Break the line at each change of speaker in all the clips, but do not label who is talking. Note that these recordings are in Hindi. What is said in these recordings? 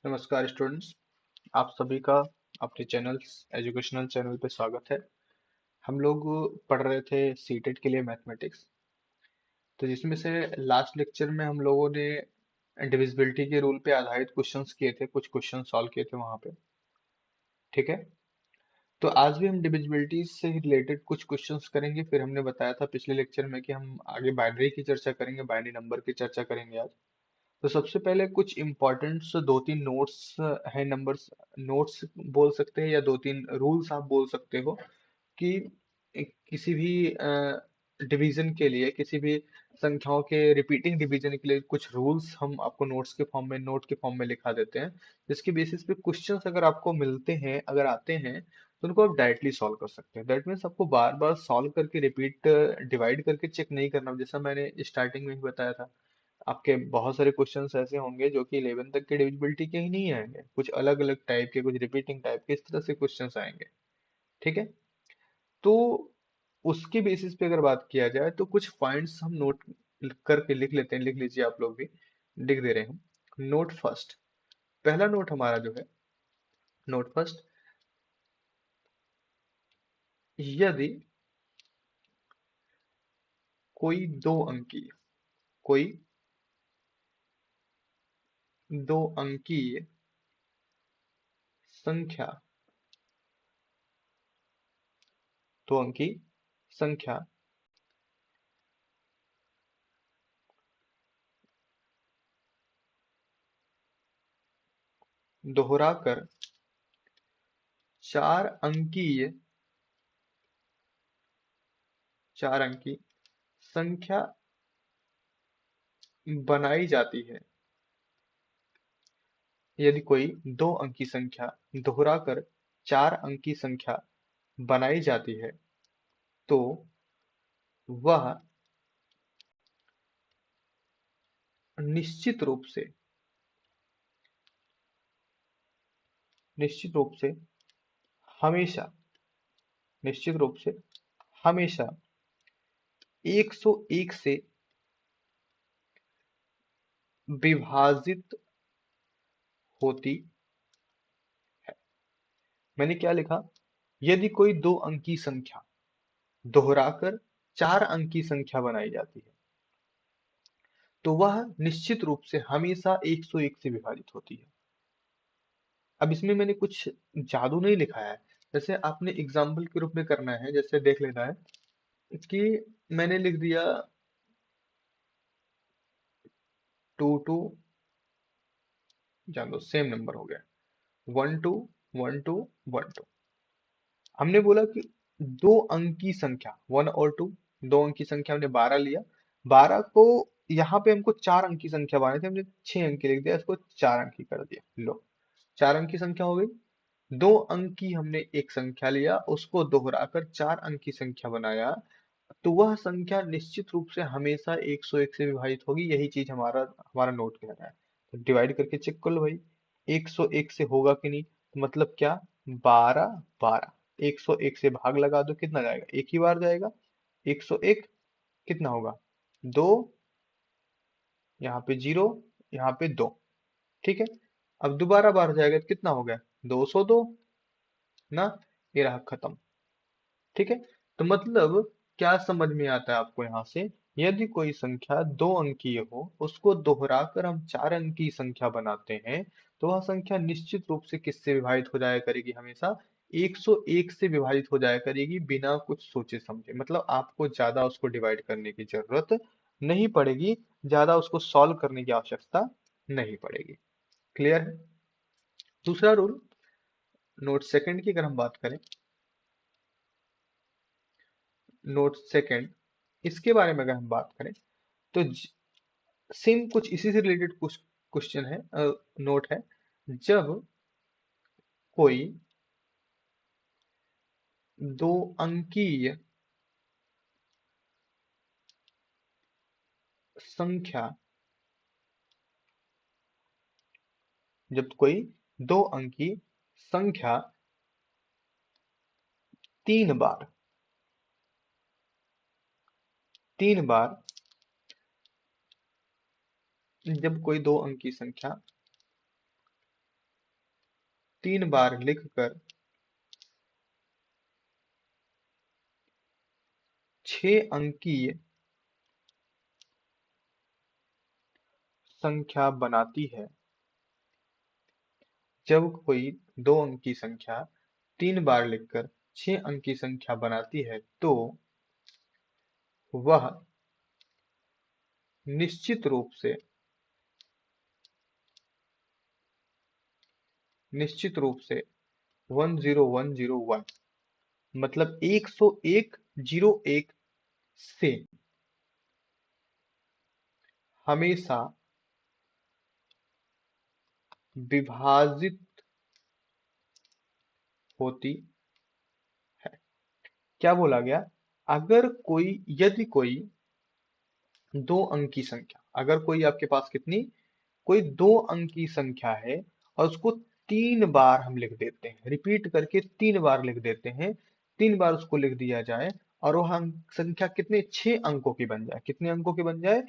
नमस्कार स्टूडेंट्स। आप सभी का अपने चैनल एजुकेशनल चैनल पे स्वागत है। हम लोग पढ़ रहे थे सीटेट के लिए मैथमेटिक्स। तो जिसमें से लास्ट लेक्चर में हम लोगों ने डिविजिबिलिटी के रूल पे आधारित क्वेश्चंस किए थे, कुछ क्वेश्चन सॉल्व किए थे वहां पे। ठीक है। तो आज भी हम डिविजिबिलिटी से रिलेटेड कुछ क्वेश्चंस करेंगे। फिर हमने बताया था पिछले लेक्चर में कि हम आगे बाइनरी की चर्चा करेंगे, बाइनरी नंबर की चर्चा करेंगे आज। तो सबसे पहले कुछ इम्पोर्टेंट्स दो तीन नोट्स हैं, नंबर्स नोट्स बोल सकते हैं या दो तीन रूल्स आप बोल सकते हो कि किसी भी डिवीजन के लिए, किसी भी संख्याओं के रिपीटिंग डिवीजन के लिए कुछ रूल्स हम आपको नोट्स के फॉर्म में, नोट के फॉर्म में लिखा देते हैं, जिसके बेसिस पे क्वेश्चंस अगर आपको मिलते हैं, अगर आते हैं, तो उनको आप डायरेक्टली सॉल्व कर सकते हैं। दैट मीन्स आपको बार बार सॉल्व करके रिपीट डिवाइड करके चेक नहीं करना, जैसा मैंने स्टार्टिंग में ही बताया था। आपके बहुत सारे क्वेश्चंस ऐसे होंगे जो कि 11 तक के डिविजिबिलिटी के ही नहीं आएंगे, कुछ अलग अलग टाइप के, कुछ रिपीटिंग टाइप के, इस तरह से क्वेश्चंस आएंगे। ठीक है। तो उसके बेसिस पे अगर बात किया जाए तो कुछ पॉइंट्स हम नोट करके लिख लेते हैं। लिख लीजिए, आप लोग भी लिख दे रहे हैं। नोट फर्स्ट, पहला नोट हमारा जो है, नोट फर्स्ट, यदि कोई दो अंकीय, कोई दो अंकीय संख्या, दो अंकी संख्या दोहराकर चार अंकीय, चार अंकी संख्या बनाई जाती है। यदि कोई दो अंकी संख्या दोहराकर चार अंकी संख्या बनाई जाती है, तो वह निश्चित रूप से, निश्चित रूप से हमेशा, निश्चित रूप से हमेशा 101 से विभाजित होती है। मैंने क्या लिखा? यदि कोई दो अंकी संख्या दोहराकर चार अंकी संख्या बनाई जाती है, तो वह निश्चित रूप से हमेशा 101 से विभाजित होती है। अब इसमें मैंने कुछ जादू नहीं लिखा है। जैसे आपने एग्जाम्पल के रूप में करना है, जैसे देख लेना है कि मैंने लिख दिया 2 2, जान लो सेम नंबर हो गया, 1 2 1 2 1 2। हमने बोला कि दो अंकी संख्या, 1 और 2, दो अंकी संख्या हमने 12 लिया। 12 को यहाँ पे हमको चार अंकी संख्या बनाई थी, हमने 6 अंकी लिख दिया, इसको चार अंकी कर दिया। लो, चार अंकी संख्या हो गई। दो अंकी हमने एक संख्या लिया, उसको दोहराकर चार अंकी संख्या बनाया, तो वह संख्या निश्चित रूप से हमेशा 101 से विभाजित होगी। यही चीज हमारा हमारा नोट कह रहा है। तो डिवाइड करके चेक कर लो भाई, 101 से होगा कि नहीं। तो मतलब क्या, 12 12, 101 से भाग लगा दो, कितना जाएगा? एक ही बार जाएगा। 101 कितना होगा? दो, यहाँ पे जीरो, यहाँ पे दो। ठीक है। अब दोबारा बार जाएगा तो कितना हो गया? 202 ना। ये रहा खत्म। ठीक है। तो मतलब क्या समझ में आता है आपको यहाँ से? यदि कोई संख्या दो अंकीय हो, उसको दोहराकर हम चार अंकी संख्या बनाते हैं, तो वह संख्या निश्चित रूप से किससे विभाजित हो जाया करेगी? हमेशा 101 से विभाजित हो जाया करेगी, बिना कुछ सोचे समझे। मतलब आपको ज्यादा उसको डिवाइड करने की जरूरत नहीं पड़ेगी, ज्यादा उसको सॉल्व करने की आवश्यकता नहीं पड़ेगी। क्लियर है? दूसरा रूल, नोट सेकंड की अगर हम बात करें, नोट सेकंड, इसके बारे में अगर हम बात करें, तो सेम कुछ इसी से रिलेटेड कुछ क्वेश्चन है, नोट है। जब कोई दो अंकीय संख्या, जब कोई दो अंकी संख्या तीन बार, तीन बार, जब कोई दो अंकी संख्या 3 बार लिखकर 6 अंकीय संख्या बनाती है। जब कोई 2 अंक की संख्या 3 बार लिखकर 6 अंक की संख्या बनाती है तो वह निश्चित रूप से निश्चित रूप से 10101 मतलब 101 से हमेशा विभाजित होती है। क्या बोला गया? अगर कोई यदि कोई 2 अंक की संख्या, अगर कोई आपके पास कितनी, कोई 2 अंक की संख्या है और उसको 3 बार हम लिख देते हैं, रिपीट करके 3 बार लिख देते हैं, 3 बार उसको लिख दिया जाए और वह संख्या कितने 6 अंकों की बन जाए, कितने अंकों की बन जाए,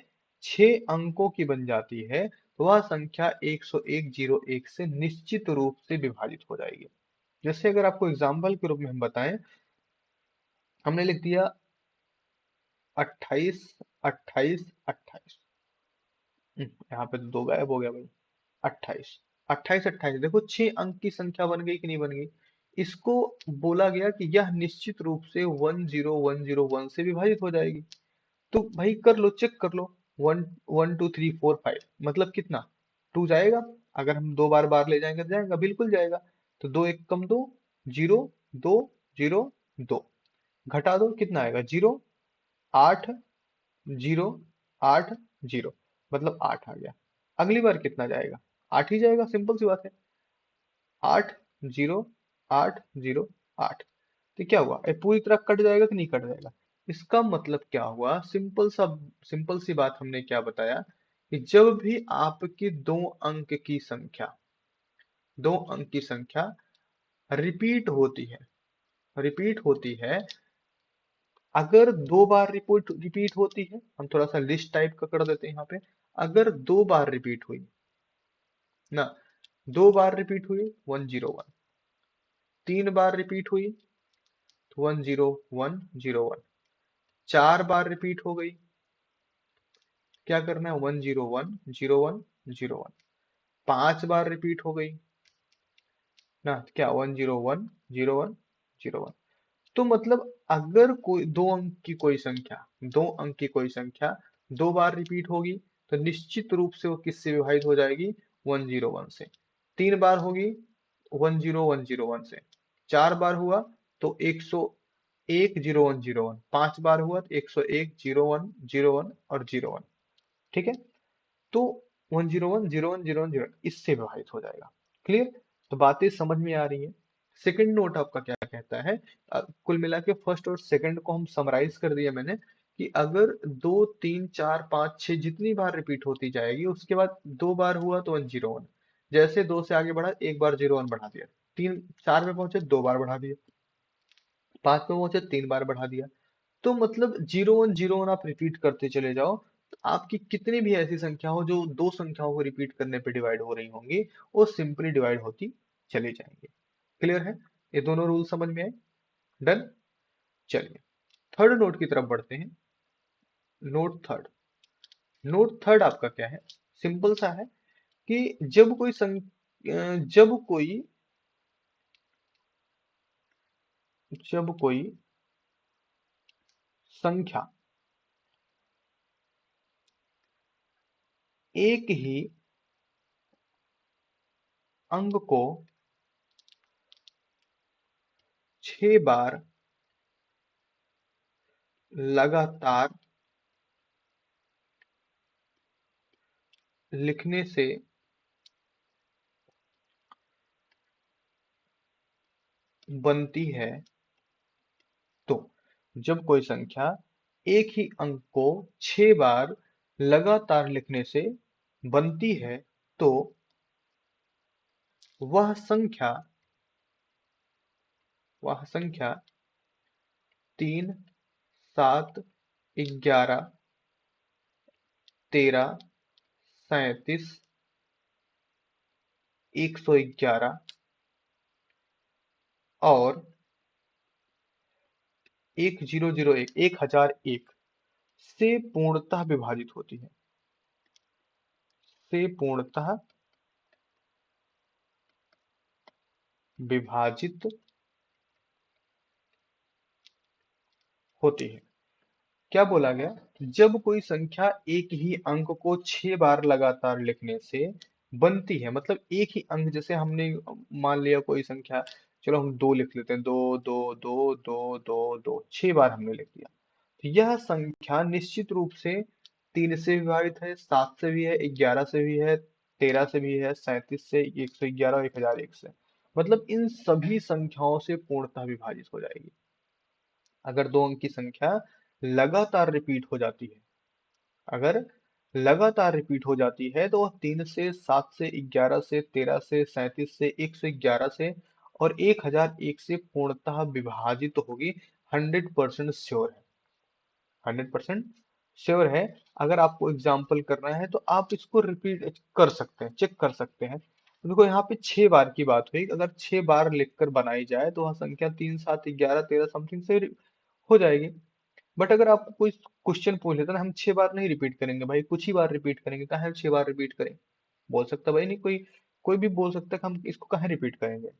6 अंकों की बन जाती है, तो वह संख्या 101 से निश्चित रूप से विभाजित हो जाएगी। जैसे अगर आपको एग्जाम्पल के रूप में हम बताएं, हमने लिख दिया 28 28 28। यहाँ पे तो 2 गायब हो गया भाई। 28 28 28 देखो 6 अंक की संख्या बन गई कि नहीं बन गई। इसको बोला गया कि यह निश्चित रूप से 10101 से विभाजित हो जाएगी। तो भाई कर लो, चेक कर लो। 1 1 2 3 4 5 मतलब कितना, 2 जाएगा। अगर हम 2 बार बार ले जाएंगे तो जाएगा, बिल्कुल जाएगा। तो 2 एक कम 2, 0 2 0 2 घटा दो, कितना आएगा 0 8 0 8 0 मतलब 8 आ गया। अगली बार कितना जाएगा, 8 ही जाएगा, सिंपल सी बात है। 8 0 8 0 8। तो क्या हुआ, ये पूरी तरह कट जाएगा कि नहीं कट जाएगा। इसका मतलब क्या हुआ, सिंपल सी बात हमने क्या बताया कि जब भी आपकी 2 अंक की संख्या रिपीट होती है, अगर 2 बार रिपीट होती है, हम थोड़ा सा लिस्ट टाइप का कर देते हैं यहाँ पे। अगर 2 बार रिपीट हुई ना, 2 बार रिपीट हुई 101, 3 बार रिपीट हुई तो 10101, 4 बार रिपीट हो गई, क्या करना है 1010101, 5 बार रिपीट हो गई ना, क्या 1010101। तो मतलब अगर कोई 2 अंक की कोई संख्या 2 बार रिपीट होगी तो निश्चित रूप से वो किससे विभाजित हो जाएगी, 101 से। 3 बार होगी 10101 से। 4 बार हुआ तो 101 01 01। 5 बार हुआ तो 101 01 01 और 01। ठीक है, तो 101 01 01 01 इससे विभाजित हो जाएगा। क्लियर? तो बातें समझ में आ रही है। सेकंड नोट आपका क्या कहता है, कुल मिला के फर्स्ट और सेकंड को हम समराइज कर दिया मैंने कि अगर 2 3 4 5 6 जितनी बार रिपीट होती जाएगी, उसके बाद 2 बार हुआ तो 101, जैसे 2 से आगे बढ़ा एक बार 01 बढ़ा दिया, 3 4 में पहुंचे 2 बार बढ़ा दिया, 5 में पहुंचे 3 बार बढ़ा दिया। तो मतलब 01 01 आप रिपीट करते चले जाओ, तो आपकी कितनी भी ऐसी संख्या हो जो 2 संख्याओं को रिपीट करने पे डिवाइड हो रही होंगी, वो सिंपली डिवाइड होती चली जाएंगी। क्लियर है? ये दोनों रूल समझ में आए? डन। चलिए थर्ड नोट की तरफ बढ़ते हैं। Note third. नोट थर्ड आपका क्या है, सिंपल सा है कि जब कोई संख्या एक ही अंक को 6 बार लगातार लिखने से बनती है, तो जब कोई संख्या एक ही अंक को 6 बार लगातार लिखने से बनती है, तो वह संख्या वह संख्या 3 7 11 13 37 111 और 1001 1001 से पूर्णतः विभाजित होती है, से पूर्णतः विभाजित होती है। क्या बोला गया? जब कोई संख्या एक ही अंक को 6 बार लगातार लिखने से बनती है, मतलब एक ही अंक, जैसे हमने मान लिया कोई संख्या, चलो हम दो लिख लेते हैं, दो दो दो दो दो दो, 6 बार हमने लिख दिया, तो यह संख्या निश्चित रूप से 3 से विभाजित है, 7 से भी है, 11 से भी है, 13 से भी है, 37 से, 111 और 1001 से, मतलब इन सभी संख्याओं से पूर्णतः विभाजित हो जाएगी। अगर दो अंक की संख्या लगातार रिपीट हो जाती है, अगर लगातार रिपीट हो जाती है, तो वह 3 से, 7 से, 11 से, 13 से, 37 से, 111 से और 1001 से पूर्णतः विभाजित होगी। 100% श्योर है, 100% श्योर है। अगर आपको एग्जाम्पल करना है तो आप इसको रिपीट कर सकते हैं, चेक कर सकते हैं। तो देखो यहाँ पे 6 बार की बात हुई, अगर 6 बार लिखकर बनाई जाए तो वह संख्या 3, 7, 11, 13 समथिंग से हो जाएगी। बट अगर आपको कोई क्वेश्चन पूछ लेता ना, हम 6 बार नहीं रिपीट करेंगे भाई, कुछ ही बार रिपीट करेंगे, कहाँ हम 6 बार रिपीट करें? बोल सकता भाई नहीं, कोई कोई भी बोल सकता है कि हम इसको कहाँ रिपीट करेंगे।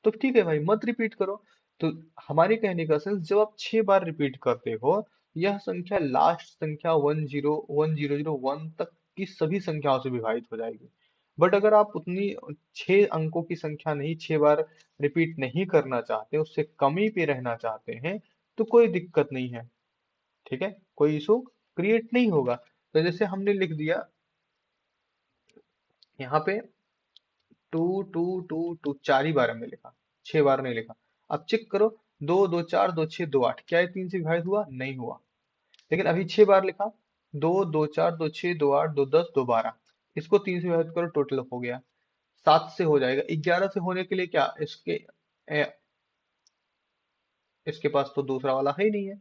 तो ठीक है भाई, मत रिपीट करो। तो हमारे कहने का सेंस, जब आप 6 बार रिपीट करते हो, यह संख्या लास्ट संख्या 1001 तक की सभी संख्याओं से विभाजित हो जाएगी। बट अगर आप उतनी 6 अंकों की संख्या नहीं, 6 बार रिपीट नहीं करना चाहते, उससे कम ही पे रहना चाहते हैं, तो कोई दिक्कत नहीं है, ठीक है, कोई इशू क्रिएट नहीं होगा। तो जैसे हमने लिख दिया यहाँ पे टू टू टू टू, 4 ही बार हमने लिखा, 6 बार नहीं लिखा। अब चेक करो, 2 2 4 2 6 2 8, क्या ये 3 से विभाजित हुआ? नहीं हुआ। लेकिन अभी 6 बार लिखा, 2 2 4 2 6 2 8 2 10 2 12, इसको 3 से विभाजित करो, टोटल हो गया 7 से हो जाएगा। 11 से होने के लिए क्या इसके पास तो दूसरा वाला है ही नहीं है,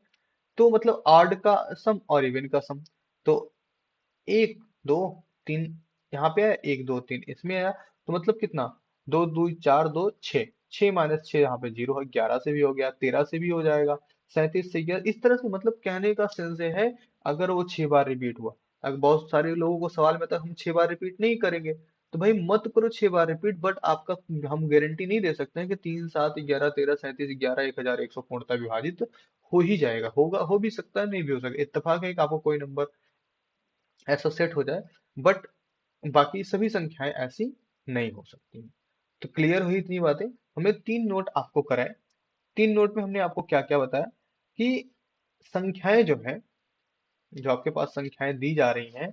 तो मतलब ऑड का सम और इवन का सम। तो 1 2 3, यहाँ पे है 1 2 3, इसमें आया, तो मतलब कितना? 2 2 4 2 6, 6 - 6 यहाँ पे 0 है, 11 से भी हो गया, 13 से भी हो जाएगा, 37 से गया, इस तरह से। मतलब कहने का सेंस ये है, अगर वो 6 बार रिपीट हुआ, अगर बहुत सारे लोगों को सवाल में था हम 6 बार रिपीट नहीं करेंगे, तो भाई मत करो 6 बार रिपीट, बट आपका हम गारंटी नहीं दे सकते हैं कि 3 7 11 13 37 11 1001 पूर्णतः विभाजित हो ही जाएगा, होगा, हो भी सकता है, नहीं भी हो सकता, इत्तेफाक है कि आपको कोई नंबर ऐसा सेट हो जाए, बट बाकी सभी संख्याएं ऐसी नहीं हो सकती हैं। तो क्लियर हुई इतनी बातें। हमने 3 नोट आपको कराए। 3 नोट में हमने आपको क्या क्या बताया कि संख्याएं जो है, जो आपके पास संख्याएं दी जा रही हैं,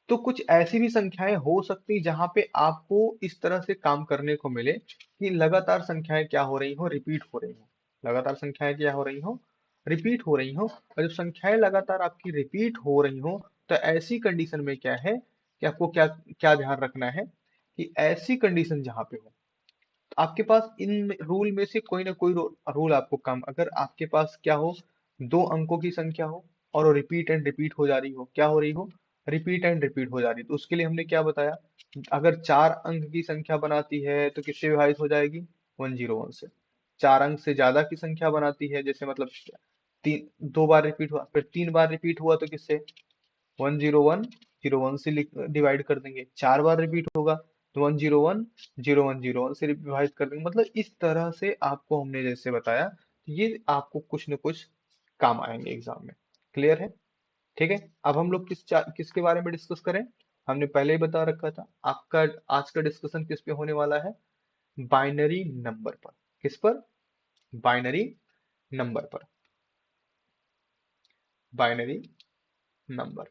तो कुछ ऐसी भी संख्याएं हो सकती जहां पे आपको इस तरह से काम करने को मिले कि लगातार संख्याएं क्या हो रही हो? रिपीट हो रही हो। लगातार संख्याएं क्या हो रही हो? रिपीट हो रही हो। और जब संख्याएं लगातार आपकी रिपीट हो रही हो, तो ऐसी कंडीशन में क्या है कि आपको क्या क्या ध्यान रखना है कि ऐसी कंडीशन जहां पे हो, तो आपके पास इन रूल में से कोई ना कोई रूल आपको काम, अगर आपके पास क्या हो, 2 अंकों की संख्या हो और वो रिपीट एंड रिपीट हो जा रही हो, क्या हो रही हो? रिपीट एंड रिपीट हो जा रही है, तो उसके लिए हमने क्या बताया? अगर 4 अंक की संख्या बनाती है तो किससे विभाजित हो जाएगी? 101 से। 4 अंक से ज्यादा की संख्या बनाती है, जैसे मतलब 2 बार रिपीट हुआ, फिर 3 बार रिपीट हुआ, तो किससे? 101 से डिवाइड कर देंगे। 4 बार रिपीट होगा तो 101 से विभाजित कर देंगे। मतलब इस तरह से आपको हमने जैसे बताया, ये आपको कुछ न कुछ काम आएंगे एग्जाम में। क्लियर है? ठीक है। अब हम लोग किसके बारे में डिस्कस करें? हमने पहले ही बता रखा था, आपका आज का डिस्कशन किस पे होने वाला है? बाइनरी नंबर पर। किस पर? बाइनरी नंबर पर। Binary number.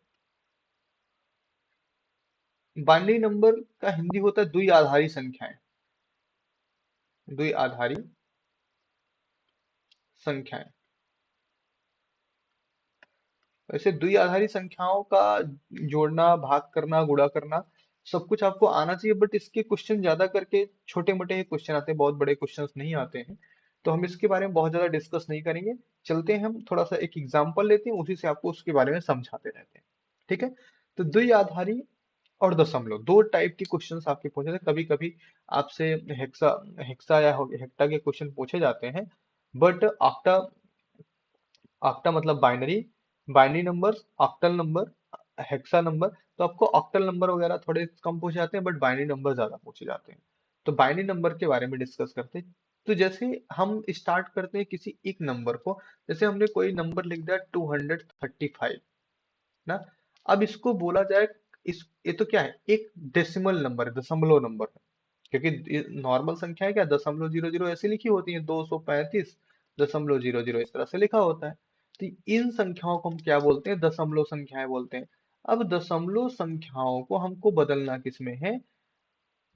बाइनरी नंबर का हिंदी होता है द्विआधारी संख्याएं। द्विआधारी संख्याएं। वैसे द्विआधारी संख्याओं का जोड़ना, भाग करना, गुणा करना, सब कुछ आपको आना चाहिए, बट इसके क्वेश्चन ज्यादा करके छोटे मोटे ही क्वेश्चन आते हैं, बहुत बड़े क्वेश्चंस नहीं आते हैं। तो हम इसके बारे में बहुत ज्यादा डिस्कस नहीं करेंगे। चलते हैं, हम थोड़ा सा एक एग्जांपल लेते हैं, उसी से आपको उसके बारे में समझाते रहते हैं। ठीक है। तो द्विआधारी और दशमलव, दो टाइप के क्वेश्चंस आपके पूछे थे। कभी कभी आपसे हेक्सा हेक्सा या हेक्टा के क्वेश्चन पूछे जाते हैं, बट ऑक्टा, ऑक्टा मतलब binary, binary number, octal number, hexa number. तो आपको ऑक्टल नंबर वगैरह थोड़े कम पूछे जाते हैं, बट बाइनरी नंबर ज्यादा पूछे जाते हैं। तो बाइनरी नंबर के बारे में डिस्कस करते हैं। तो जैसे हम स्टार्ट करते हैं किसी एक नंबर को, जैसे हमने कोई नंबर लिख दिया 235 ना। अब इसको बोला जाए, इस ये तो क्या है, एक डेसिमल नंबर है, दशमलव नंबर है। क्योंकि नॉर्मल संख्या है क्या, 0.00 ऐसे लिखी होती है, 235.00 इस तरह से लिखा होता है। तो इन संख्याओं को हम क्या बोलते हैं, दशमलव संख्याएं बोलते हैं। अब दशमलव संख्याओं को हमको बदलना किसमें है,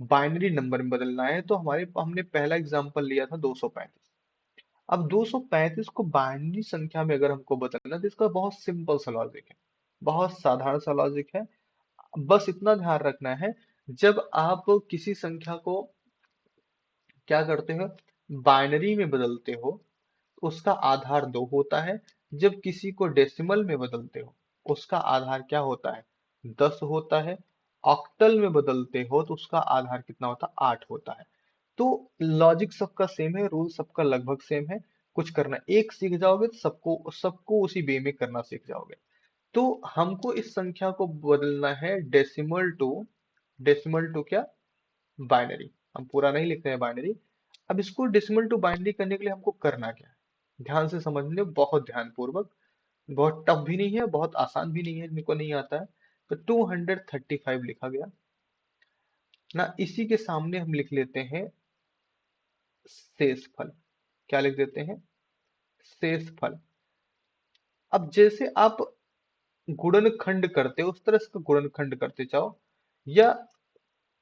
बाइनरी नंबर में बदलना है। तो हमारे हमने पहला एग्जांपल लिया था 235। अब 235 को बाइनरी संख्या में अगर हमको बदलना है, तो इसका बहुत सिंपल सा लॉजिक है, बहुत साधारण सा लॉजिक है। बस इतना ध्यान रखना है, जब आप किसी संख्या को क्या करते हो, बाइनरी में बदलते हो, तो उसका आधार 2 होता है। जब किसी को डेसिमल में बदलते हो, उसका आधार क्या होता है, 10 होता है। ऑक्टल में बदलते हो तो उसका आधार कितना होता है, 8 होता है। तो लॉजिक सबका सेम है, रूल सबका लगभग सेम है। कुछ करना एक सीख जाओगे तो सबको सबको उसी वे में करना सीख जाओगे। तो हमको इस संख्या को बदलना है डेसिमल टू क्या, बाइनरी। हम पूरा नहीं लिखते हैं बाइनरी। अब इसको डेसिमल टू बाइनरी करने के लिए हमको करना क्या है, ध्यान से समझ लो, बहुत ध्यान पूर्वक। बहुत टफ भी नहीं है, बहुत आसान भी नहीं है, जिनको नहीं आता है। तो 235 लिखा गया ना, इसी के सामने हम लिख लेते हैं शेषफल। क्या लिख देते हैं, शेषफल। अब जैसे आप गुणनखंड करते हो, उस तरह से गुणनखंड करते जाओ। या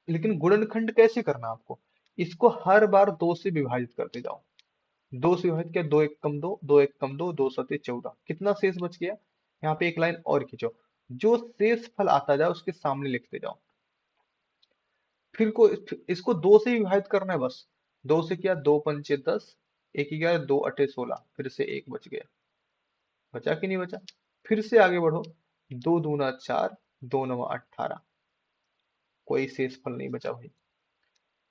लेकिन गुणनखंड कैसे करना आपको, इसको हर बार 2 से विभाजित करते जाओ। 2 से विभाजित किया, 2 एक कम 2, 2 एक कम 2, 2 सते 14, कितना शेष बच गया। यहाँ पे एक लाइन और खींचो, जो शेष फल आता जाए उसके सामने लिखते जाओ। फिर को इसको 2 से विभाजित करना है बस। 2 से किया, 2 पंचे 10, एक ही गया, 2 अठे 16, फिर से एक बच गया। बचा कि नहीं बचा, फिर से आगे बढ़ो, 2 दूना 4, 2 नवा 18, कोई शेष फल नहीं बचा भाई।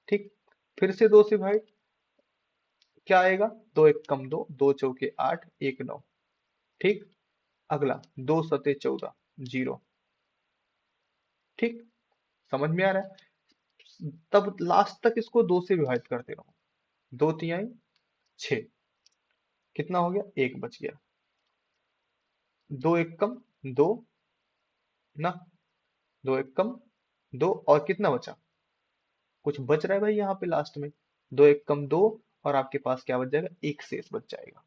ठीक, फिर से 2 से भाई क्या आएगा, 2 एक कम 2, 2 चौके 8, 1 9। ठीक, अगला 2 सते 14, 0। ठीक, समझ में आ रहा है। तब लास्ट तक इसको 2 से विभाजित करते रहो। 2 तिहाई 6, कितना हो गया, 1 बच गया। 2 एक कम 2 ना, 2 एक कम 2, और कितना बचा, कुछ बच रहा है भाई यहाँ पे लास्ट में। 2 एक कम 2, और आपके पास क्या बच जाएगा, एक शेष बच जाएगा।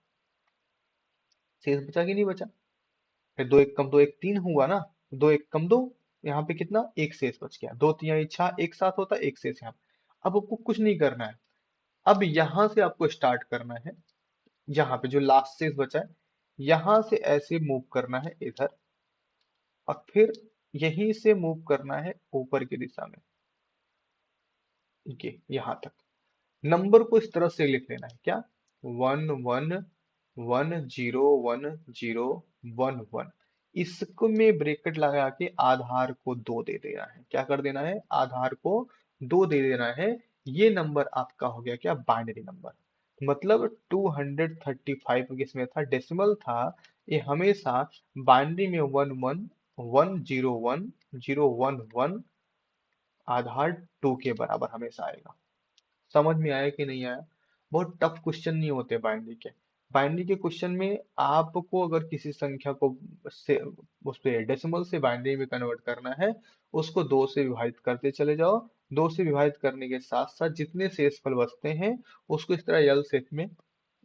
शेष बचा कि नहीं बचा, फिर 2 एक कम 2 एक 3 हुआ ना, 2 एक कम 2, यहाँ पे कितना, एक शेष बच गया। 2 तिहाई 6 एक साथ होता है, एक शेष यहाँ। अब आपको कुछ नहीं करना है, अब यहां से आपको स्टार्ट करना है। यहाँ पे जो लास्ट शेष बचा है, यहां से ऐसे मूव करना है इधर, और फिर यहीं से मूव करना है ऊपर की दिशा में, ये यहां तक। नंबर को इस तरह से लिख लेना है क्या, 1 1 1 0 1 0 1 1। इसको में ब्रेकेट लगा के आधार को 2 दे देना है। क्या कर देना है, आधार को 2 दे देना है। ये नंबर आपका हो गया क्या, बाइनरी नंबर। मतलब 235 किसमें था, डेसिमल था। ये हमेशा बाइनरी में 1 1 1 0 1 0 1 1 आधार 2 के बराबर हमेशा आएगा। समझ में आया कि नहीं आया। बहुत टफ क्वेश्चन नहीं होते बाइनरी के। बाइनरी के क्वेश्चन में आपको अगर किसी संख्या को से उस पे डेसिमल से बाइनरी में कन्वर्ट करना है, उसको 2 से विभाजित करते चले जाओ। 2 से विभाजित करने के साथ साथ जितने शेषफल बचते हैं, उसको इस तरह एल शेप में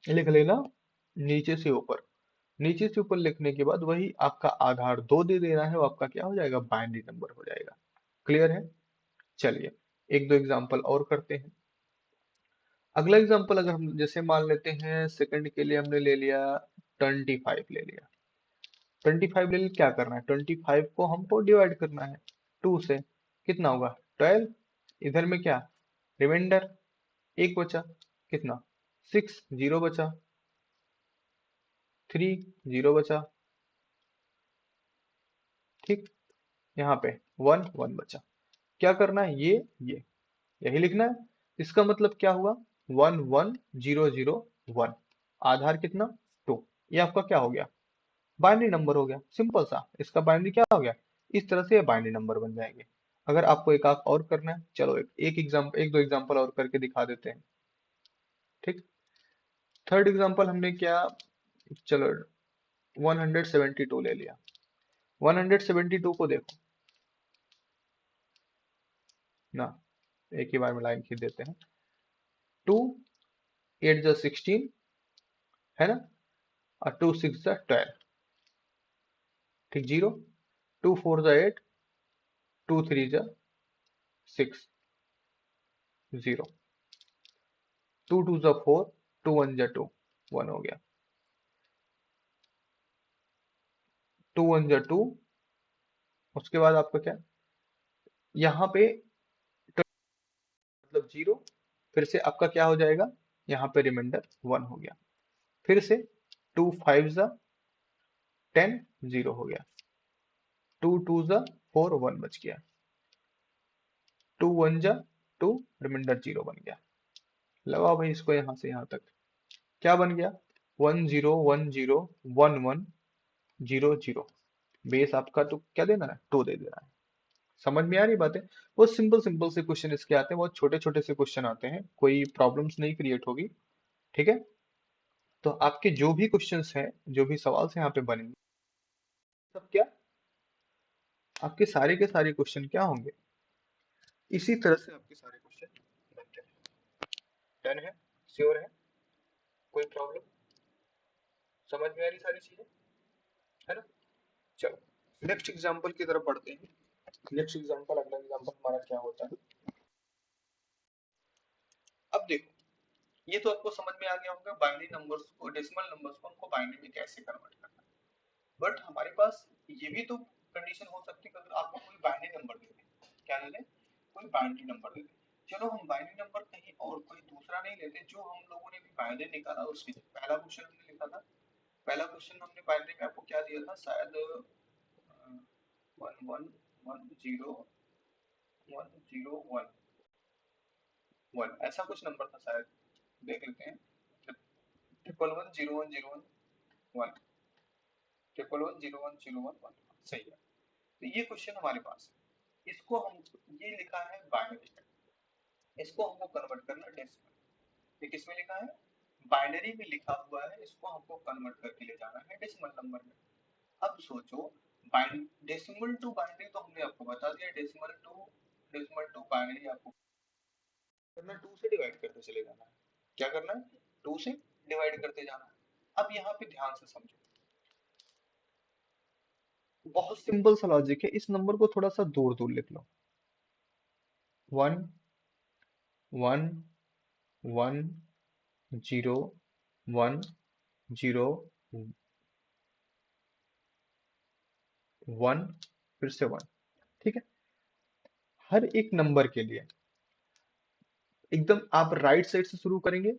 लिख लेना, नीचे से ऊपर। नीचे से ऊपर लिखने के बाद वही आपका आधार 2 दे देना है, वो आपका क्या हो जाएगा, बाइनरी नंबर हो जाएगा। क्लियर है। चलिए एक दो एग्जांपल और करते हैं। अगला एग्जांपल अगर हम जैसे मान लेते हैं, सेकंड के लिए हमने ले लिया 25 ले लिया। 25 ले लिया, क्या करना है, 25 को हमको डिवाइड करना है 2 से। कितना होगा, 12। इधर में क्या, रिमाइंडर, एक बचा, कितना, 6, 0 बचा, 3, 0 बचा। ठीक, यहाँ पे 1 1 बचा। क्या करना है, ये यही लिखना है। इसका मतलब क्या हुआ, 11001। आधार कितना, 2। ये आपका क्या हो गया, बाइनरी नंबर हो गया, सिंपल सा। इसका बाइनरी क्या हो गया, इस तरह से ये बाइनरी नंबर बन जाएंगे। अगर आपको एक आध और करना है, चलो एक एग्जाम्पल, एक दो एग्जाम्पल और करके दिखा देते हैं। ठीक, थर्ड एग्जाम्पल हमने क्या, चलो 172 ले लिया। 172 को देखो ना, एक ही बार में लाइन खींच देते हैं। 2 8 जा 16 है ना, और 2 6 जा 12। ठीक, 0। 2 4 जा 8, 2 3 जा 6, 0। 2 2 जा 4, 2 1 जा 2, 1 हो गया। 2 1 जा 2, उसके बाद आपका क्या, यहाँ पे मतलब 0, फिर से आपका क्या हो जाएगा, यहाँ पे रिमाइंडर 1 हो गया। फिर से 2 5 जा 10, 0 हो गया। 2 2 जा 4, 1 बच गया। 2 1 जा 2, रिमाइंडर 0 बन गया। लगाओ भाई इसको यहाँ से यहाँ तक, क्या बन गया, 10 10 11 0 बेस आपका तो क्या देना है, 2 दे देना है। समझ में आ रही बातें। बहुत सिंपल सिंपल से क्वेश्चन इसके आते हैं, बहुत छोटे छोटे से क्वेश्चन आते हैं, कोई प्रॉब्लम्स नहीं क्रिएट होगी। ठीक है, तो आपके जो भी क्वेश्चंस हैं, जो भी सवाल से यहाँ पे बनेंगे, सब क्या, आपके सारे के सारे क्वेश्चन क्या होंगे, इसी तरह से आपके सारे क्वेश्चन बनते हैं। डन है, श्योर है, कोई प्रॉब्लम, समझ में आ रही सारी चीजें, है ना। चलो नेक्स्ट एग्जांपल की तरफ बढ़ते हैं। नेक्स्ट एग्जांपल, अगला एग्जांपल हमारा क्या होता है, अब देखो। ये तो आपको समझ में आ गया होगा, बाइनरी नंबर्स को, डेसिमल नंबर्स को हमको बाइनरी में कैसे कन्वर्ट करना है। बट हमारे पास ये भी तो कंडीशन हो सकती है कि अगर आपको कोई बाइनरी नंबर दे दे, क्या दे दे, कोई बाइनरी नंबर दे दे। चलो हम बाइनरी नंबर कहीं और कोई दूसरा नहीं लेते, जो हम लोगों ने भी बाइनरी निकाला उसमें पहला क्वेश्चन हमने लिखा था। पहला क्वेश्चन हमने बाइनरी में आपको क्या दिया था, शायद 111011 ऐसा कुछ नंबर था शायद, देख लेते हैं। 1110101, 1110101, सही है। तो ये क्वेश्चन हमारे पास है, इसको हम, ये लिखा है बाइनरी में, इसको हमको कन्वर्ट करना है डेसिमल। ये किसमें लिखा है, बाइनरी में लिखा हुआ है, इसको हमको कन्वर्ट करके ले जाना है डेसिमल नंबर में। अब सोचो, डेसिमल टू बाइनरी तो हमने आपको बता दिया, डेसिमल टू बाइनरी आपको करना, 2 से डिवाइड करते चले जाना है। क्या करना है, 2 से डिवाइड करते जाना है। अब यहाँ पे ध्यान से समझो, बहुत सिंपल सा लॉजिक है, इस नंबर को थोड़ा सा दूर दूर लिख लो। 1 1 1 0 1, फिर से 1। ठीक है, हर एक नंबर के लिए एकदम आप राइट साइड से शुरू करेंगे,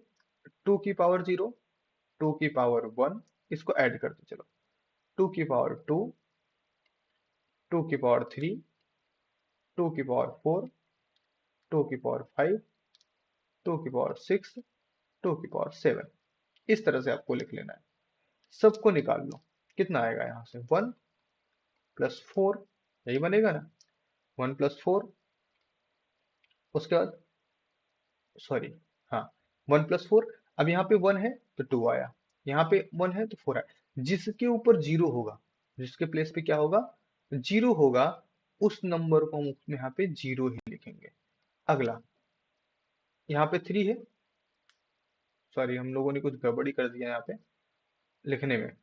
2 की पावर 0, 2 की पावर 1, इसको ऐड करते चलो। 2 की पावर 2, 2 की पावर 3, 2 की पावर 4, 2 की पावर 5, 2 की पावर 6, 2 की पावर 7। इस तरह से आपको लिख लेना है। सबको निकाल लो, कितना आएगा यहाँ से, 1 + 4, यही बनेगा ना, 1 + 4। उसके बाद, सॉरी, हाँ, 1 + 4। अब यहाँ पे 1 है तो 2 आया, यहाँ पे 1 है तो 4 आया। जिसके ऊपर 0 होगा, जिसके प्लेस पे क्या होगा, 0 होगा, उस नंबर को हम उसमें यहाँ पे 0 ही लिखेंगे। अगला, यहाँ पे 3 है, सॉरी हम लोगों ने कुछ गड़बड़ी कर दिया यहाँ पे लिखने में।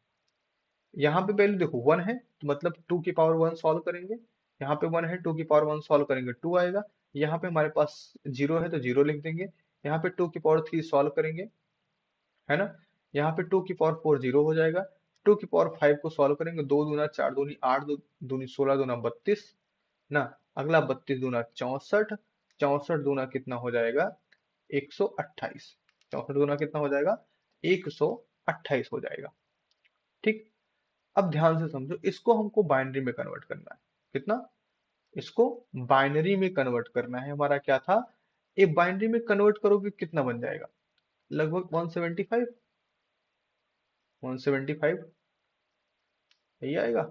यहाँ पे पहले देखो 1 है तो मतलब 2 की पावर 1 सॉल्व करेंगे, यहाँ पे 1 है, 2 की पावर 1 सॉल्व करेंगे 2 आएगा। यहाँ पे हमारे पास 0 है तो 0 लिख देंगे। यहाँ पे 2 की पावर 3 सॉल्व करेंगे, है ना, यहाँ पे 2 की पावर 4 0 हो जाएगा। 2 की पावर 5 को सॉल्व करेंगे, 2 दूना 4 दूनी 8, दो दूनी 16, दूना 32 ना। अगला 32 दूना 64, 64 दूना कितना हो जाएगा, 128। 64 दूना कितना हो जाएगा, 128 हो जाएगा। ठीक, अब ध्यान से समझो, इसको हमको बाइनरी में कन्वर्ट करना है, कितना, इसको बाइनरी में कन्वर्ट करना है। हमारा क्या था, ये बाइनरी में कन्वर्ट करोगे कितना बन जाएगा, लगभग 175, 175 यही आएगा,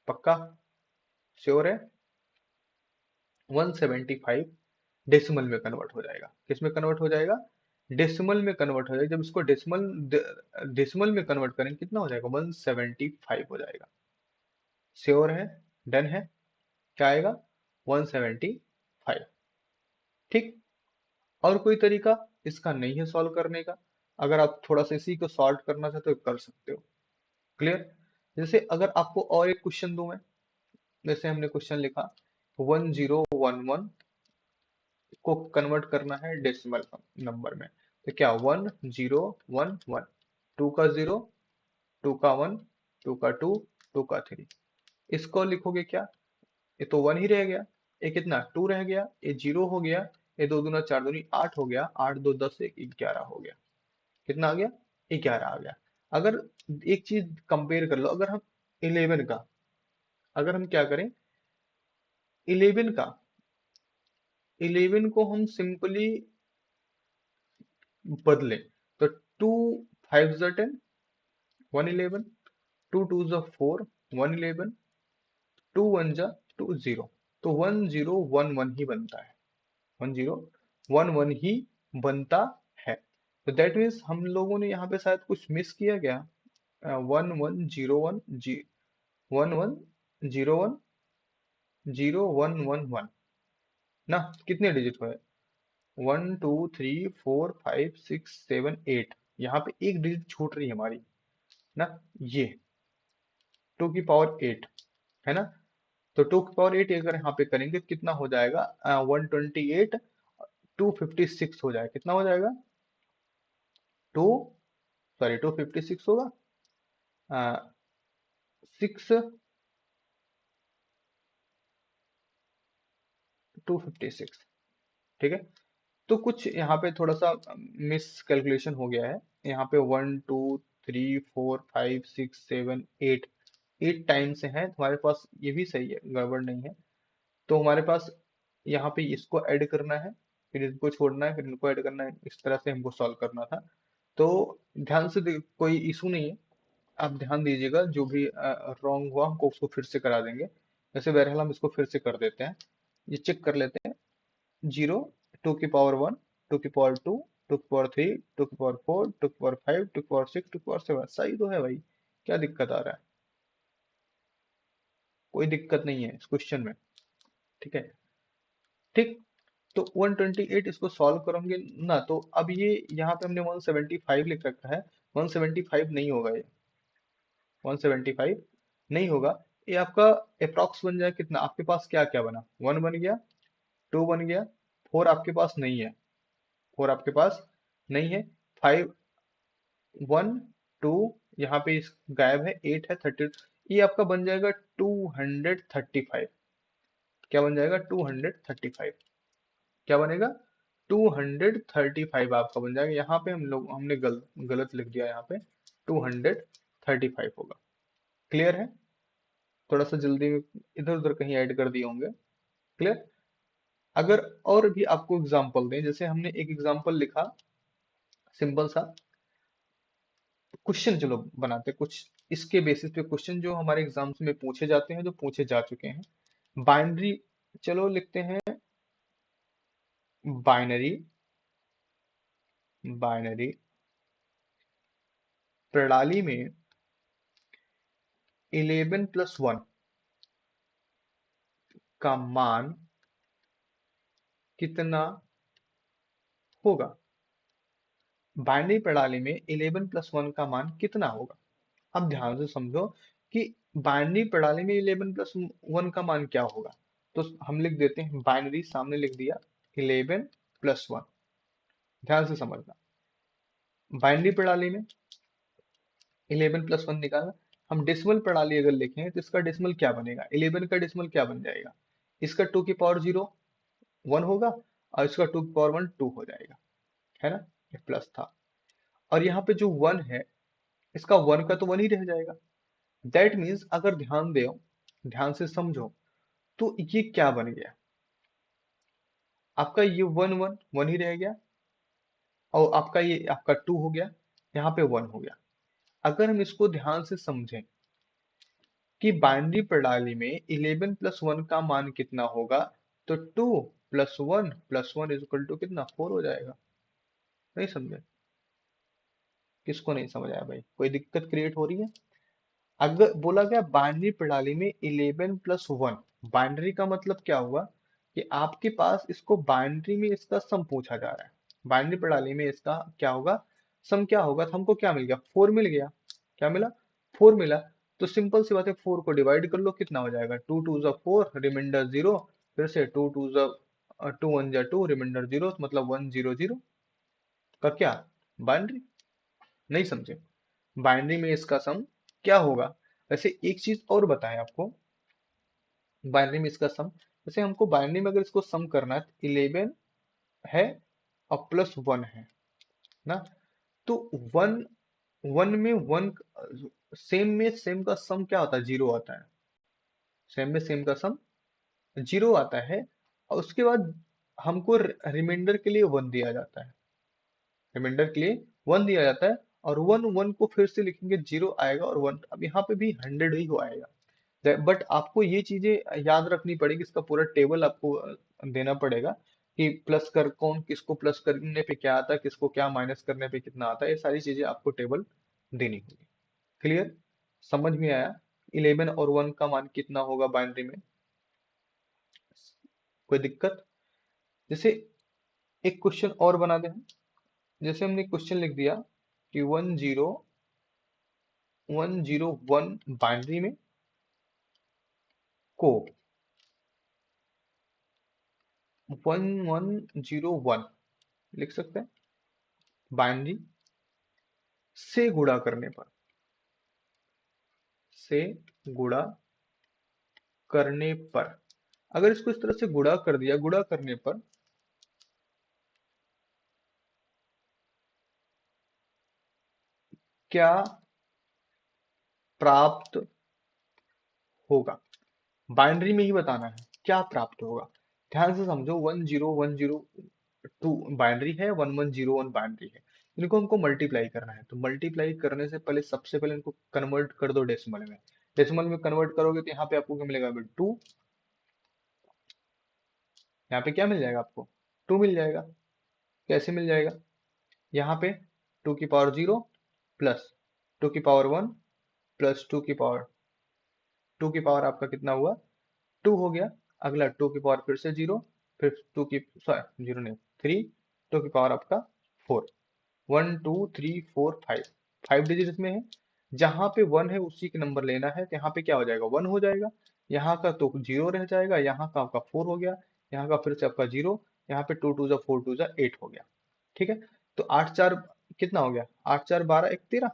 पक्का, श्योर है। 175 डेसिमल में कन्वर्ट हो जाएगा, किस में कन्वर्ट हो जाएगा, डेसिमल में कन्वर्ट हो जाएगा। जब इसको डेसिमल डेसिमल में कन्वर्ट करेंगे कितना हो जाएगा, 175 हो जाएगा, श्योर है, डन है, क्या आएगा, 175। ठीक। और कोई तरीका इसका नहीं है सॉल्व करने का, अगर आप थोड़ा सा इसी को सॉल्व करना चाहते हो कर सकते हो। क्लियर। जैसे अगर आपको और एक क्वेश्चन दूं मैं, जैसे हमने क्वेश्चन लिखा 1011 को कन्वर्ट करना है डेसिमल नंबर में, तो क्या 1011, टू का जीरो, टू का वन, टू का टू, टू का थ्री, इसको लिखोगे क्या, ये तो वन ही रह गया, ये कितना टू रह गया, ये जीरो हो गया, ये दो दूना चार दूनी आठ हो गया, आठ दो दस, एक 11 हो गया, कितना आ गया, 11 आ गया। अगर एक चीज कंपेयर कर लो, अगर हम 11 का, अगर हम क्या करें, 11 का, 11 को हम सिंपली बदलें, तो टू फाइव ज़ा 10, 111, टू टू ज़ा 4, 111, टू वन ज़ा 2 0, तो 1011 ही बनता है, 1011 ही बनता है। तो दैट मीन्स हम लोगों ने यहाँ पे शायद कुछ मिस किया गया, 1101 ना, कितने डिजिट हुए, 1 2 3 4 5 6 7 8, यहाँ पे एक डिजिट छूट रही है हमारी ना, ये 2 की पावर 8 है ना, तो 2 की पावर 8 अगर यहाँ पे करेंगे तो कितना हो जाएगा, 128, 256 हो जाएगा, कितना हो जाएगा, टू, सॉरी 256 होगा, 6, 256, ठीक है। तो कुछ यहाँ पे थोड़ा सा मिस कैलकुलेशन हो गया है, यहाँ पे 1 2 3 4 5 6 7 8, 8 टाइम से है तुम्हारे पास, ये भी सही है, गड़बड़ नहीं है। तो हमारे पास यहाँ पे इसको ऐड करना है, फिर इनको छोड़ना है, फिर इनको ऐड करना है, इस तरह से हमको सॉल्व करना था। तो ध्यान से कोई इशू नहीं है, आप ध्यान दीजिएगा, जो भी रॉन्ग हुआ हमको उसको फिर से करा देंगे। वैसे बहरहाल हम इसको फिर से कर देते हैं, ये चेक कर लेते हैं, 0, 2 की पावर 1, 2 की पावर 2, 2 की पावर 3, 2 की पावर 4, 2 की पावर 5, 2 की पावर 6, 2 की पावर 7, सही तो है भाई, क्या दिक्कत आ रहा है, कोई दिक्कत नहीं है इस क्वेश्चन में, ठीक है। ठीक। तो 128 इसको सॉल्व करोगे ना, तो अब ये यहाँ पे हमने 175 लिख रखा है, 175 नहीं होगा ये, 175 नहीं होगा। ये आपका अप्रॉक्स बन जाए कितना, आपके पास क्या क्या बना, 1 बन गया, 2 बन गया, 4 आपके पास नहीं है, 4 आपके पास नहीं है, 5, 1, 2, यहाँ पे इस गायब है, 8 है, 30, ये आपका बन जाएगा 235, क्या बन जाएगा, 235, क्या बनेगा, 235 आपका बन जाएगा। यहाँ पे हम लोग हमने गलत लिख दिया, यहाँ पे 235 होगा। क्लियर है, थोड़ा सा जल्दी में इधर उधर कहीं ऐड कर दिए होंगे। क्लियर। अगर और भी आपको एग्जांपल दें, जैसे हमने एक एग्जांपल लिखा सिंपल सा क्वेश्चन, चलो बनाते हैं कुछ इसके बेसिस पे क्वेश्चन जो हमारे एग्जाम्स में पूछे जाते हैं, जो पूछे जा चुके हैं। बाइनरी, चलो लिखते हैं बाइनरी, बाइनरी प्रणाली में 11+1 का मान कितना होगा, बाइनरी प्रणाली में 11+1 का मान कितना होगा। अब ध्यान से समझो कि बाइनरी प्रणाली में 11+1 का मान क्या होगा, तो हम लिख देते हैं बाइनरी, सामने लिख दिया 11+1, ध्यान से समझना। बाइनरी प्रणाली में 11+1 निकालना, हम डेसिमल प्रणाली अगर लिखें तो इसका डेसिमल क्या बनेगा, 11 का डेसिमल क्या बन जाएगा, इसका 2 की पावर 0 1 होगा, और इसका 2 की पावर 1 2 हो जाएगा, है ना, ये प्लस था। और यहाँ पे जो 1 है, इसका 1 का तो 1 ही रह जाएगा। दैट मीन्स अगर ध्यान दो, ध्यान से समझो, तो ये क्या बन गया, आपका ये वन वन वन ही रह गया, और आपका ये आपका टू हो गया, यहाँ पे वन हो गया। अगर हम इसको ध्यान से समझें कि बाइनरी प्रणाली में 11+1 का मान कितना होगा, तो 2+1+1 इज इक्वल टू कितना, 4 हो जाएगा। नहीं समझे? किसको नहीं समझ आया भाई, कोई दिक्कत क्रिएट हो रही है? अगर बोला गया बाइनरी प्रणाली में 11+1, बाइनरी का मतलब क्या हुआ कि आपके पास इसको बाइनरी में इसका सम पूछा जा रहा है। बाइनरी प्रणाली में इसका क्या होगा, सम क्या होगा, तो हमको क्या मिल गया, 4 मिल गया। क्या मिला, 4 मिला। तो सिंपल सी बात है, 4 को डिवाइड कर लो, कितना हो जाएगा, 2 2 4, रिमाइंडर 0। फिर से 2 2 2 1 2, रिमाइंडर 0, मतलब 1 0 0 का क्या, बाइनरी। नहीं समझे? बाइनरी में इसका सम क्या होगा। वैसे एक चीज और बताएं आपको, बाइनरी में इसका सम, जैसे हमको बाइनरी में अगर इसको सम करना है, तो 11 है और +1 है ना, तो वन वन में वन, सेम में सेम का सम क्या होता है, 0 आता है। सेम में सेम का सम 0 आता है, और उसके बाद हमको रिमाइंडर के लिए 1 दिया जाता है। रिमाइंडर के लिए 1 दिया जाता है, और वन वन को फिर से लिखेंगे, 0 आएगा और 1, अब यहाँ पे भी 100 ही हो आएगा। बट आपको ये चीजें याद रखनी पड़ेगी, इसका पूरा टेबल आपको देना पड़ेगा कि प्लस कर कौन किसको प्लस करने पे क्या आता है, किसको क्या माइनस करने पे कितना आता है, ये सारी चीजें आपको टेबल देनी होगी। क्लियर? समझ में आया? 11 और 1 का मान कितना होगा बाइनरी में? कोई दिक्कत? जैसे एक क्वेश्चन और बना दें हम। जैसे हमने क्वेश्चन लिख दिया कि 1 0 1 0 1 बाइनरी में को 1 1 0 1 लिख सकते हैं, बाइनरी से गुणा करने पर, से गुणा करने पर, अगर इसको इस तरह से गुणा कर दिया, गुणा करने पर क्या प्राप्त होगा, बाइनरी में ही बताना है क्या प्राप्त होगा। ध्यान से समझो, 1 0 1 0 2 बाइनरी है, 1 1 0 1 बाइनरी है। इनको हमको मल्टीप्लाई करना है, तो मल्टीप्लाई करने से पहले सबसे पहले इनको कन्वर्ट कर दो डेसिमल में। डेसिमल में कन्वर्ट करोगे तो यहाँ पे आपको क्या मिलेगा, 2। यहाँ पे क्या मिल जाएगा आपको, 2 मिल जाएगा। कैसे मिल जाएगा, यहाँ पे 2 की पावर 0 प्लस 2 की पावर 1 प्लस 2 की पावर आपका कितना हुआ, 2 हो गया। अगला 2 की पावर फिर से 0, फिर 0 नहीं, 3, 2 की पावर आपका 4। 1 2 3 4 5, 5 डिजिट इसमें है। जहां पे 1 है उसी के नंबर लेना है, तो यहाँ पे क्या हो जाएगा, 1 हो जाएगा। यहाँ का तो 0 रह जाएगा, यहाँ का आपका 4 हो गया, यहाँ का फिर से आपका 0, यहाँ पे 2 2 4 2 8 हो गया। ठीक है, तो 8 4 कितना हो गया, 8 4 12 1 13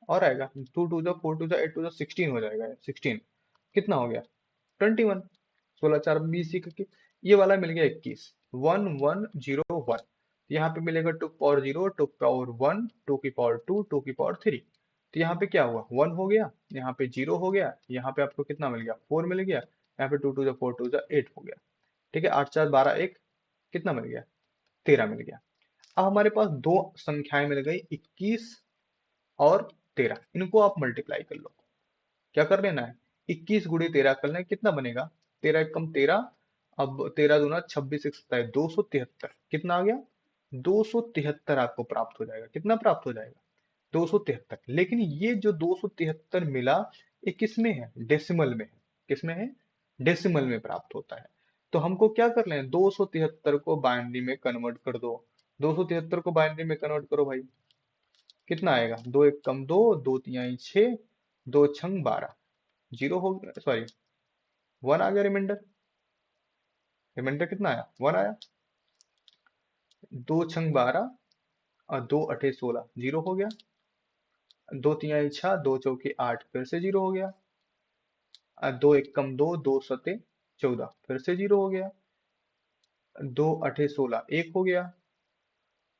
और आएगा, 2 2 4 4 8 16 हो जाएगा, 16 कितना हो गया, 21। 16 4 20 इक्कीस, ये वाला मिल गया 21। 1 1 0 1, यहाँ पे मिलेगा 2 की पावर 0, 2 की पावर 1, 2 की पावर 2, 2 की पावर 3। तो यहाँ पे क्या हुआ, 1 हो गया, यहाँ पे 0 हो गया, यहाँ पे आपको कितना मिल गया, 4 मिल गया, यहाँ पे 2 2 4 4 8 हो गया। ठीक है, 8 4 12 1 कितना मिल गया, 13 मिल गया। अब हमारे पास दो संख्याएं मिल गई, 21 और 13, इनको आप मल्टीप्लाई कर लो। क्या कर लेना है, 21 × 13 कर लेना है, कितना बनेगा, 13 × 13, अब 13 दूना 26, 1 27, 273, कितना आ गया, 273 आपको प्राप्त हो जाएगा। कितना प्राप्त हो जाएगा, 273। लेकिन ये जो 273 मिला, ये किस में है, डेसिमल में है। किस में है, डेसिमल में प्राप्त होता है। तो हमको क्या कर लें, 273 को बाइनरी में कन्वर्ट कर दो। 273 को बाइनरी में कन्वर्ट करो भाई, कितना आएगा, 2 1 कम 2, 2 3 6, 2 6 12, 0 हो गया, सॉरी 1 आ गया रिमाइंडर। रिमाइंडर कितना आया, 1 आया। 2 6 12 और 2 8 16, 0 हो गया। 2 3 6, 2 4 8, फिर से 0 हो गया। 2 1 कम 2, 2 7 14, फिर से 0 हो गया। 2 8 16, 1 हो गया।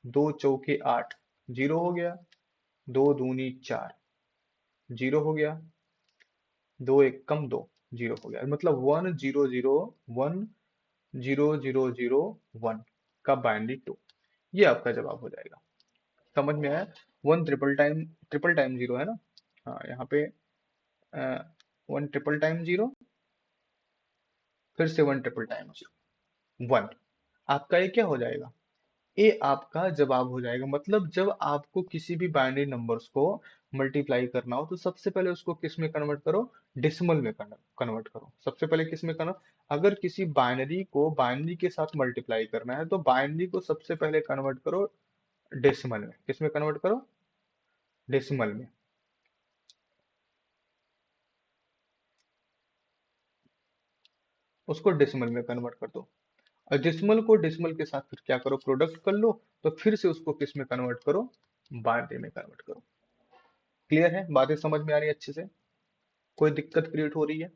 2 4 8, 0 हो गया। 2 दूनी 4, 0 हो गया। 2 1 कम 2, जीरो हो गया, मतलब 1 0 0 1 0 0 0 1 का बाइनरी टू। ये आपका जवाब हो जाएगा। समझ में आया? वन ट्रिपल टाइम जीरो है ना। हाँ, यहाँ पे 1 ट्रिपल टाइम 0, फिर से 1 ट्रिपल टाइम 0 1। आपका ये क्या हो जाएगा? ये आपका जवाब हो जाएगा। मतलब जब आपको किसी भी बाइनरी नंबर्स को मल्टीप्लाई करना हो तो सबसे पहले उसको किस में कन्वर्ट करो? डेसिमल में कन्वर्ट करो। सबसे पहले किस में कन्वर्ट? अगर किसी बाइनरी को बाइनरी के साथ मल्टीप्लाई करना है तो बाइनरी को सबसे पहले कन्वर्ट करो डेसिमल में। किस में कन्वर्ट करो? डेसिमल में। उसको डेसिमल में कन्वर्ट कर दो। और डेसिमल को डेसिमल के साथ फिर क्या करो? प्रोडक्ट कर लो। तो फिर से उसको किस में कन्वर्ट करो? बाइनरी में कन्वर्ट करो। क्लियर है? बातें समझ में आ रही है अच्छे से? कोई दिक्कत क्रिएट हो रही है?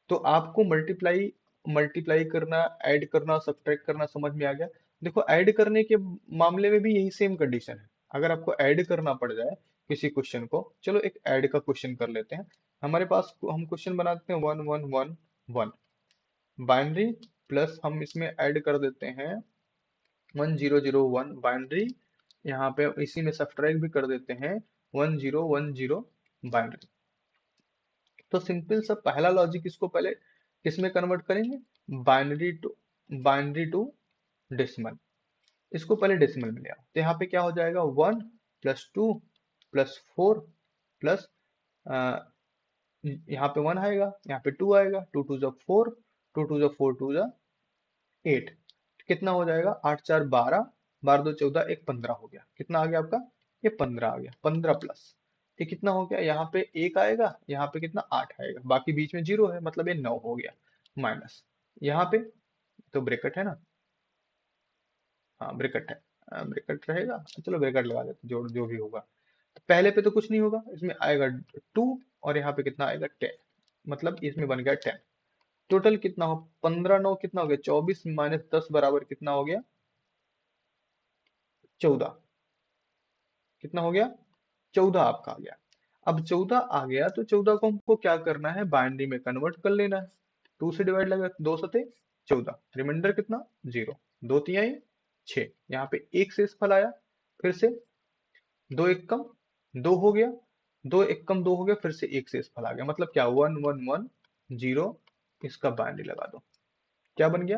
तो आपको मल्टीप्लाई मल्टीप्लाई करना, ऐड करना, सब्ट्रैक्ट करना समझ में आ गया। देखो, ऐड करने के मामले में भी यही सेम कंडीशन है। अगर आपको ऐड करना पड़ जाए किसी क्वेश्चन को, चलो एक ऐड का क्वेश्चन कर लेते हैं। हमारे पास हम क्वेश्चन बनाते हैं 1 1 1 1 बाइनरी, प्लस हम इसमें ऐड कर देते हैं 1 0 0 1 बाइनरी। यहाँ पे इसी में सब्ट्रैक्ट भी कर देते हैं 1 0 1 0 बाइनरी। तो सिंपल सा पहला लॉजिक, इसको पहले किसमें कन्वर्ट करेंगे? Binary to decimal. इसको पहले डेसिमल में ले आओ। तो यहाँ पे क्या हो जाएगा? 1 + 2 + 4 प्लस यहाँ पे 1 आएगा, यहाँ पे 2 आएगा। 2 2 = 4, 2 2 = 4, 2 2 = 4, 2 8। कितना हो जाएगा? 8 4 12, 12 2 14, एक 15 हो गया। कितना आ गया आपका? ये 15 आ गया। 15 प्लस ये कितना हो गया? यहाँ पे एक आएगा, यहाँ पे कितना? 8 आएगा, बाकी बीच में जीरो है, मतलब ये 9 हो गया। माइनस यहाँ पे तो ब्रैकेट है ना। हाँ, ब्रैकेट है, ब्रैकेट रहेगा। चलो ब्रैकेट लगा देते, जो जो भी होगा। तो पहले पे तो कुछ नहीं होगा, इसमें आएगा 2, और यहाँ पे कितना आएगा? 10। मतलब इसमें बन गया 10। टोटल कितना हो? 15 9 कितना हो गया? 24 माइनस 10 बराबर कितना हो गया? 14। कितना हो गया? 14 आपका आ गया। अब 14 आ गया तो 14 को हमको क्या करना है? बाइनरी में कन्वर्ट कर लेना है। 2 से डिवाइड लगा, 2 सते 14, रिमाइंडर कितना? 0। 2 तिहाई 6, यहाँ पे एक शेष फल आया। फिर से 2 एक कम 2 हो गया, 2 एक कम 2 हो गया, फिर से एक शेष फल आ गया। मतलब क्या? 1 1 1 0। इसका बाइनरी लगा दो। क्या बन गया?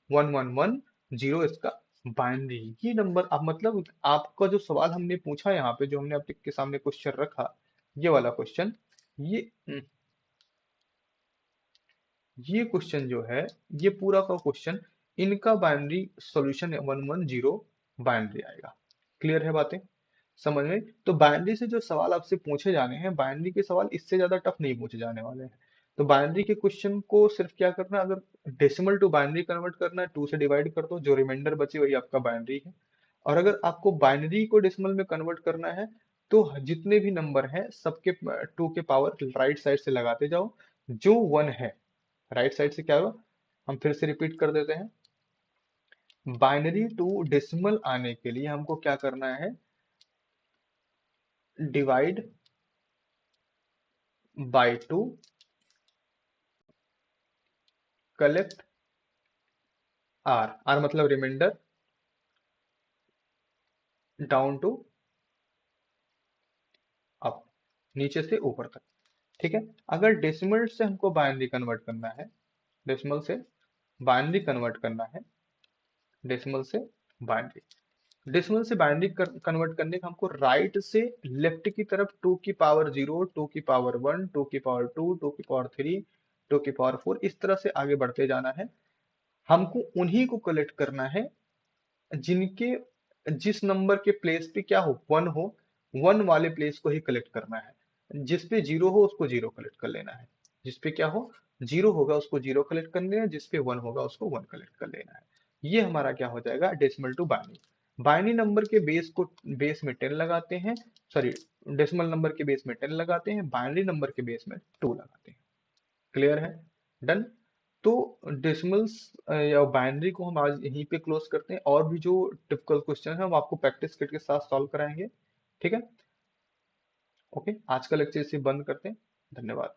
1 1 1 0 इसका बाइनरी। ये नंबर अब मतलब आपका जो सवाल हमने पूछा, यहाँ पे जो हमने आपके सामने क्वेश्चन रखा, ये वाला क्वेश्चन, ये ये क्वेश्चन जो है, ये पूरा का क्वेश्चन, इनका बाइनरी सॉल्यूशन 1 1 0 बाइनरी आएगा। क्लियर है बातें? समझ में? तो बाइनरी से जो सवाल आपसे पूछे जाने हैं, बाइनरी के सवाल इससे ज्यादा टफ नहीं पूछे जाने वाले हैं। तो बाइनरी के क्वेश्चन को सिर्फ क्या करना है? अगर डेसिमल टू बाइनरी कन्वर्ट करना है, 2 से डिवाइड कर दो, जो रिमाइंडर बचे वही आपका बाइनरी है। और अगर आपको बाइनरी को डेसिमल में कन्वर्ट करना है, तो जितने भी नंबर हैं सबके 2 के पावर राइट साइड से लगाते जाओ। जो 1 है राइट साइड से क्या होगा? हम फिर से रिपीट कर देते हैं। बाइनरी टू डेसिमल आने के लिए हमको क्या करना है? Divide by 2, collect R. R मतलब रिमाइंडर, डाउन टू अप, नीचे से ऊपर तक। ठीक है। अगर डेसिमल से हमको बाइनरी कन्वर्ट करना है, डेसिमल से बाइनरी कन्वर्ट करना है, डेसिमल से बाइनरी, डेसिमल से बाइनरी कन्वर्ट करने का हमको राइट से लेफ्ट की तरफ 2 की पावर 0, 2 की पावर 1, 2 की पावर 2, 2 की पावर 3, 2 की पावर 4, इस तरह से आगे बढ़ते जाना है। हमको उन्हीं को कलेक्ट करना है जिनके जिस नंबर के प्लेस पे क्या हो? 1 हो। 1 वाले प्लेस को ही कलेक्ट करना है। जिस पे 0 हो उसको 0 कलेक्ट कर लेना है। जिस पे क्या हो? 0 होगा उसको 0 कलेक्ट कर लेना है, जिस पे 1 होगा उसको 1 कलेक्ट कर लेना है। ये हमारा क्या हो जाएगा? Decimal to binary. Binary number के बेस में 10 लगाते हैं, सॉरी, डेसिमल नंबर के बेस में 10 लगाते हैं, बाइनरी नंबर के बेस में 2 लगाते हैं। क्लियर है? डन। तो डेसिमल्स या बाइनरी को हम आज यहीं पे क्लोज करते हैं, और भी जो टिपिकल क्वेश्चन है हम आपको प्रैक्टिस किट के साथ सॉल्व कराएंगे। ठीक है। ओके, आज का लेक्चर इसे बंद करते हैं। धन्यवाद।